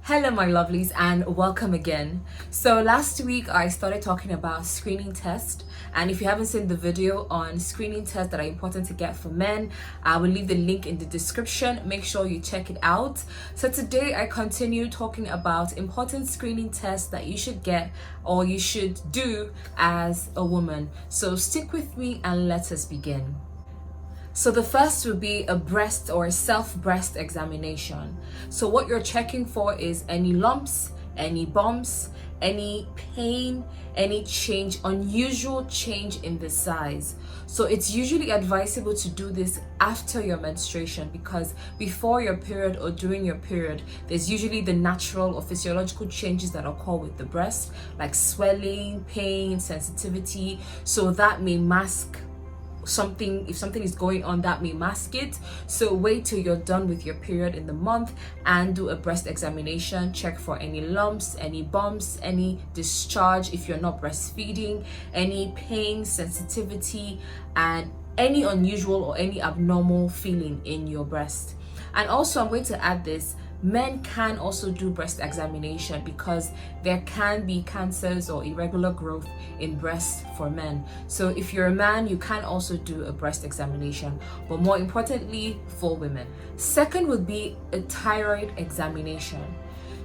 Hello my lovelies and welcome again. So last week I started talking about screening tests, and if you haven't seen the video on screening tests that are important to get for men, I will leave the link in the description. Make sure you check it out. So today I continue talking about important screening tests that you should get or you should do as a woman. So stick with me and let us begin. So the first would be a breast or a self-breast examination. So what you're checking for is any lumps, any bumps, any pain, any change, unusual change in the size. So it's usually advisable to do this after your menstruation, because before your period or during your period, there's usually the natural or physiological changes that occur with the breast, like swelling, pain, sensitivity. So that may mask something. If something is going on, that may mask it. So wait till you're done with your period in the month and do a breast examination. Check for any lumps, any bumps, any discharge if you're not breastfeeding, any pain, sensitivity, and any unusual or any abnormal feeling in your breast. And also I'm going to add this: men can also do breast examination because there can be cancers or irregular growth in breast for men. So if you're a man, you can also do a breast examination, but more importantly for women. Second would be a thyroid examination.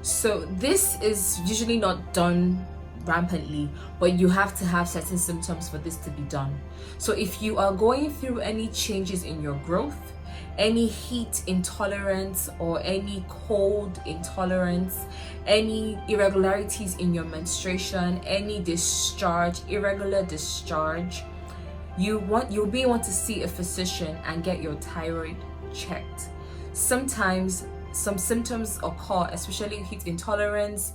So this is usually not done rampantly, but you have to have certain symptoms for this to be done. So if you are going through any changes in your growth, any heat intolerance or any cold intolerance, any irregularities in your menstruation, any discharge, irregular discharge, you'll want to see a physician and get your thyroid checked. Sometimes some symptoms occur, especially heat intolerance.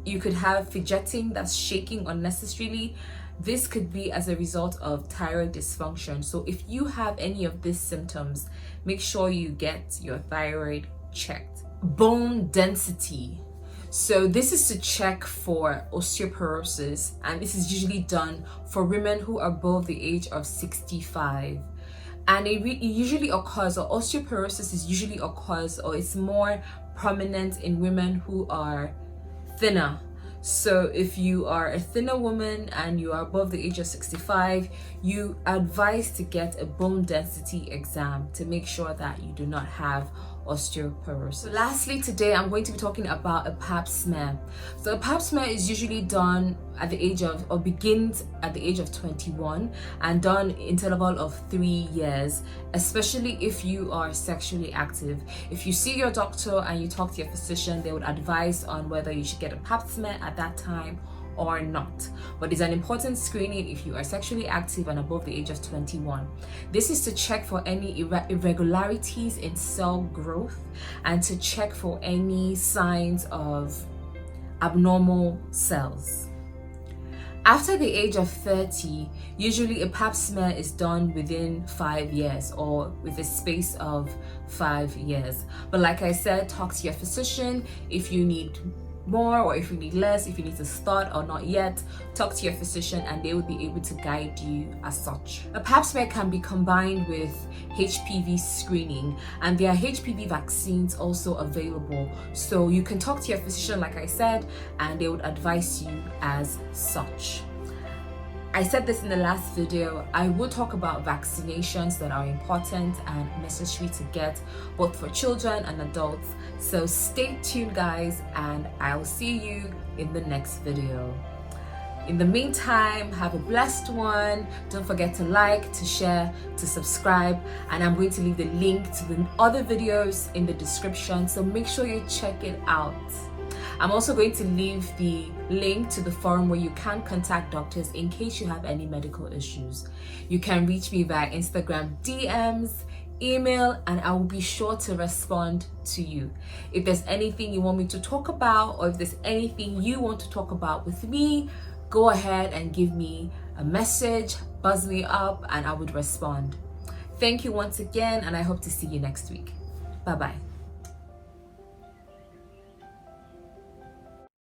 You could have fidgeting, that's shaking unnecessarily. This could be as a result of thyroid dysfunction. So if you have any of these symptoms, make sure you get your thyroid checked. Bone density. So this is to check for osteoporosis, and this is usually done for women who are above the age of 65. And it usually occurs, or osteoporosis usually occurs, or it's more prominent in women who are thinner. So if you are a thinner woman and you are above the age of 65, you advise to get a bone density exam to make sure that you do not have osteoporosis. So lastly, today I'm going to be talking about a pap smear. So a pap smear is usually done at the age of, or begins at the age of 21 and done interval of 3 years, especially if you are sexually active. If you see your doctor and you talk to your physician, they would advise on whether you should get a pap smear at that time or not. But it's an important screening if you are sexually active and above the age of 21. This is to check for any irregularities in cell growth and to check for any signs of abnormal cells. After the age of 30, usually a pap smear is done within 5 years or with a space of 5 years. But like I said, talk to your physician if you need more or if you need less, if you need to start or not yet. Talk to your physician and they will be able to guide you as such. A pap smear can be combined with HPV screening, and there are HPV vaccines also available. So you can talk to your physician, like I said, and they would advise you as such. I said this in the last video, I will talk about vaccinations that are important and necessary to get both for children and adults. So stay tuned guys, and I'll see you in the next video. In the meantime, have a blessed one. Don't forget to like, to share, to subscribe, and I'm going to leave the link to the other videos in the description, so make sure you check it out. I'm also going to leave the link to the forum where you can contact doctors in case you have any medical issues. You can reach me via Instagram DMs, email, and I will be sure to respond to you. If there's anything you want me to talk about, or if there's anything you want to talk about with me, go ahead and give me a message, buzz me up, and I would respond. Thank you once again, and I hope to see you next week. Bye-bye.